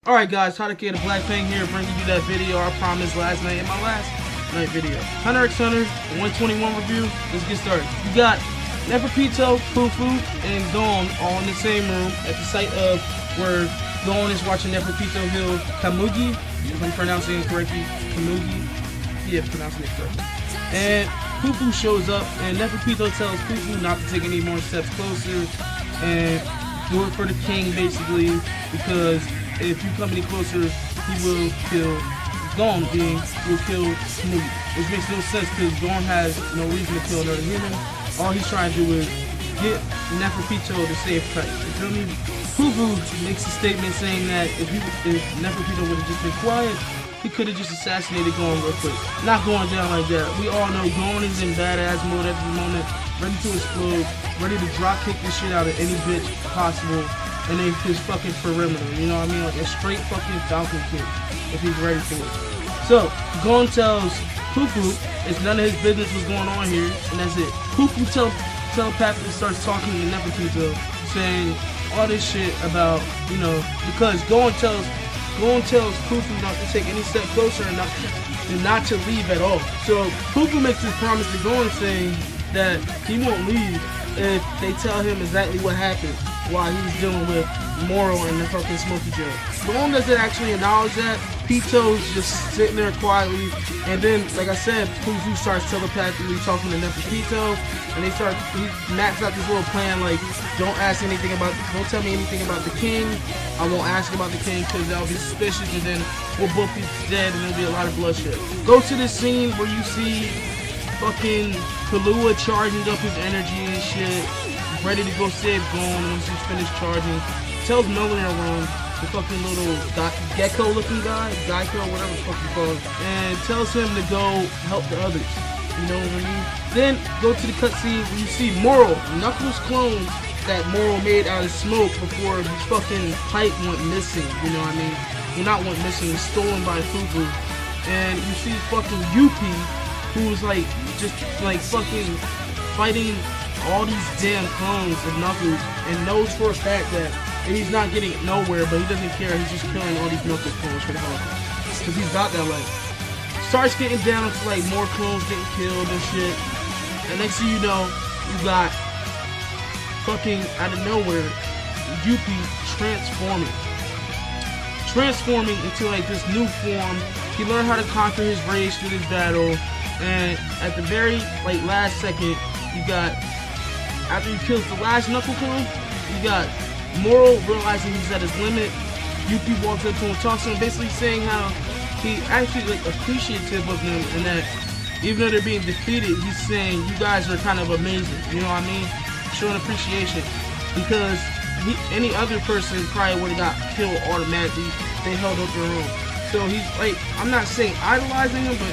Alright guys, Hadouken the Black Pang here, bringing you that video I promised last night in my last night video. Hunter x Hunter 121 review. Let's get started. You got Neferpitou, Fufu, and Gon all in the same room at the site of where Gon is watching Neferpitou heal Komugi, if I'm pronouncing it correctly. Komugi? Yeah, pronouncing it correctly. And Fufu shows up, and Neferpitou tells Fufu not to take any more steps closer and do it for the king, basically, because if you come any closer, he will kill Gon, being will kill Komugi. Which makes no sense because Gon has no reason to kill another human. All he's trying to do is get Neferpitou to save Kite. You feel me? Fufu makes a statement saying that if Neferpitou would have just been quiet, he could have just assassinated Gon real quick. Not going down like that. We all know Gon is in badass mode at the moment, ready to explode, ready to drop kick the shit out of any bitch possible. And then his fucking perimeter, you know what I mean? Like a straight fucking Falcon kick, if he's ready for it. So, Gon tells Fufu it's none of his business what's going on here, and that's it. Fufu telepathically starts talking to Neferpitou, saying all this shit about, you know, because Gon tells Fufu not to take any step closer and not to leave at all. So, Fufu makes this promise to Gon saying that he won't leave if they tell him exactly what happened while he's dealing with Moro and the fucking Smoky Joe. Gon doesn't actually acknowledge that. Pito's just sitting there quietly, and then, like I said, Fufu starts telepathically talking to Neferpitou, and he maps out this little plan like, don't tell me anything about the king. I won't ask about the king because that'll be suspicious, and then we'll both be dead, and there'll be a lot of bloodshed. Go to this scene where you see fucking Killua charging up his energy and shit, ready to go save Gon once he's finished charging. Tells Melon, the fucking little gecko looking guy, Geico, whatever the fuck you call it, and tells him to go help the others. You know what I mean? Then go to the cutscene where you see Moro, Knuckles clones that Moro made out of smoke before his fucking pipe went missing. You know what I mean? Well, not went missing, it was stolen by Fufu. And you see fucking Yuppie, who's like just like fucking fighting all these damn clones of Knuckles, and knows for a fact that he's not getting nowhere, but he doesn't care. He's just killing all these Knuckles clones for the hell of it, because he's got that life. Starts getting down to like more clones getting killed and shit, and next thing you know, you got fucking out of nowhere Yuppie transforming into like this new form. He learned how to conquer his rage through this battle, and at the very like last second, you got, after he kills the last Knuckle clone, you got Moro realizing he's at his limit. Yuppie walks up to him, talks to him, basically saying how he actually like appreciative of them, and that even though they're being defeated, he's saying you guys are kind of amazing. You know what I mean? Showing appreciation, because any other person probably would have got killed automatically. They held up their own. So he's like, I'm not saying idolizing him, but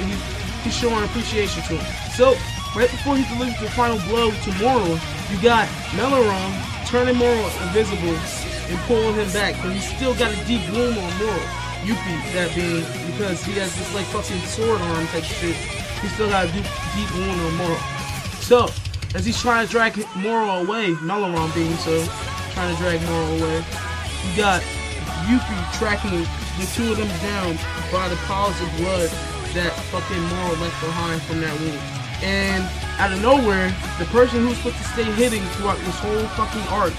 he's showing appreciation to him. So right before he delivers the final blow to Moro, you got Melon turning Moro invisible and pulling him back, but he's still got a deep wound on Moro. Yuppie, that being, because he has this like fucking sword arm type shit, he's still got a deep wound on Moro. So, as he's trying to drag Moro away, Melon being so, trying to drag Moro away, you got Yuppie tracking the two of them down by the piles of blood that fucking Moro left behind from that wound. And out of nowhere, the person who's supposed to stay hidden throughout this whole fucking arc,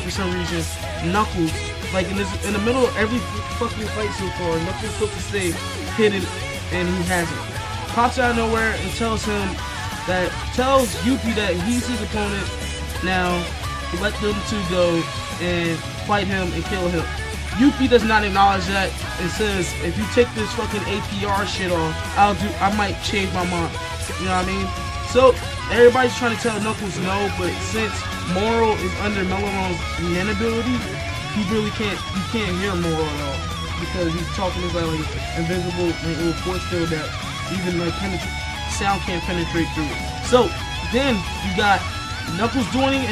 for some reason, Knuckles, like in the middle of every fucking fight so far, Knuckles is supposed to stay hidden, and he hasn't. Pops out of nowhere and tells Yuppie that he's his opponent now, to let them two go and fight him and kill him. Yuppie does not acknowledge that and says, if you take this fucking APR shit off, I might change my mind. You know what I mean? So everybody's trying to tell Knuckles no, but since Moro is under Melon's inability, you can't hear Moro at all, because he's talking about like invisible little force field that even like sound can't penetrate through it. So then you got Knuckles doing it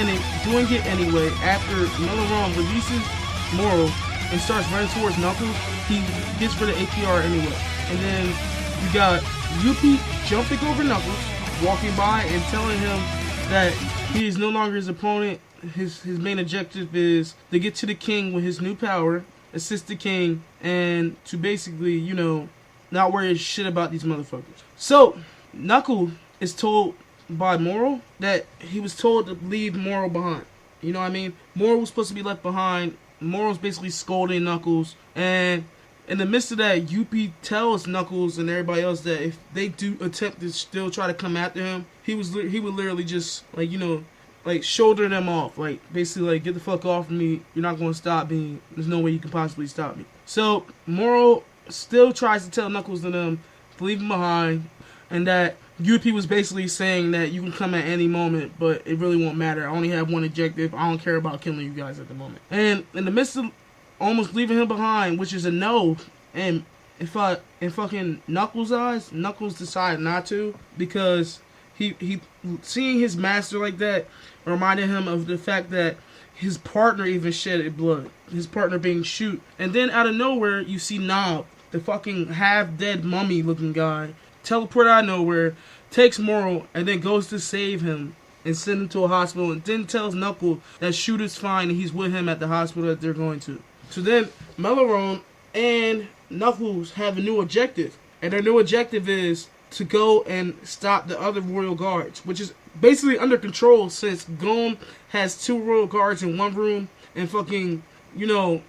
anyway. After Melon releases Moro and starts running towards Knuckles, he gets rid of APR anyway. And then you got Yuppie jumping over Knuckles, walking by and telling him that he is no longer his opponent. His main objective is to get to the king with his new power, assist the king, and to basically, you know, not worry shit about these motherfuckers. So, Knuckles is told by Moro that he was told to leave Moro behind. You know what I mean? Moro was supposed to be left behind. Moro's basically scolding Knuckles, and in the midst of that, Youpi tells Knuckles and everybody else that if they do attempt to still try to come after him, he would literally just, like, you know, like, shoulder them off. Like, basically, like, get the fuck off of me. You're not going to stop me. There's no way you can possibly stop me. So, Moro still tries to tell Knuckles and them to leave him behind, and that Youpi was basically saying that you can come at any moment, but it really won't matter. I only have one objective. I don't care about killing you guys at the moment. And in the midst of almost leaving him behind, which is a no, and in fucking Knuckles' eyes, Knuckles decided not to, because he seeing his master like that reminded him of the fact that his partner even shedded blood, his partner being Shoot. And then out of nowhere, you see Nob, the fucking half-dead mummy-looking guy, teleport out of nowhere, takes Moro, and then goes to save him and send him to a hospital, and then tells Knuckles that Shoot is fine and he's with him at the hospital that they're going to. So then, Melloron and Knuckles have a new objective. And their new objective is to go and stop the other Royal Guards, which is basically under control since Gon has 2 Royal Guards in one room, and fucking, you know,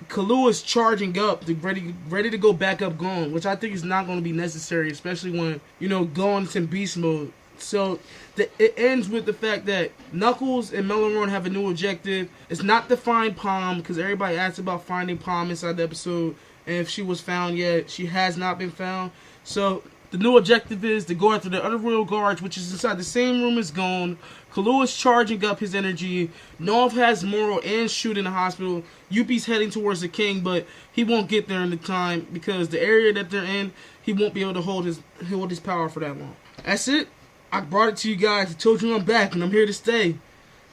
Killua is charging up, ready to go back up Gon, which I think is not going to be necessary, especially when, you know, Gon's in beast mode. So it ends with the fact that Knuckles and Melloron have a new objective. It's not to find Palm, because everybody asked about finding Palm inside the episode, and if she was found yet. She has not been found. So the new objective is to go after the other Royal Guards, which is inside the same room as Gon. Killua is charging up his energy. Nov has Moro and Shoot in the hospital. Youpi's heading towards the king, but he won't get there in the time, because the area that they're in, he won't be able to hold his power for that long. That's it. I brought it to you guys. I told you I'm back, and I'm here to stay.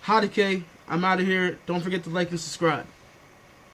Howdy, K. I'm out of here. Don't forget to like and subscribe.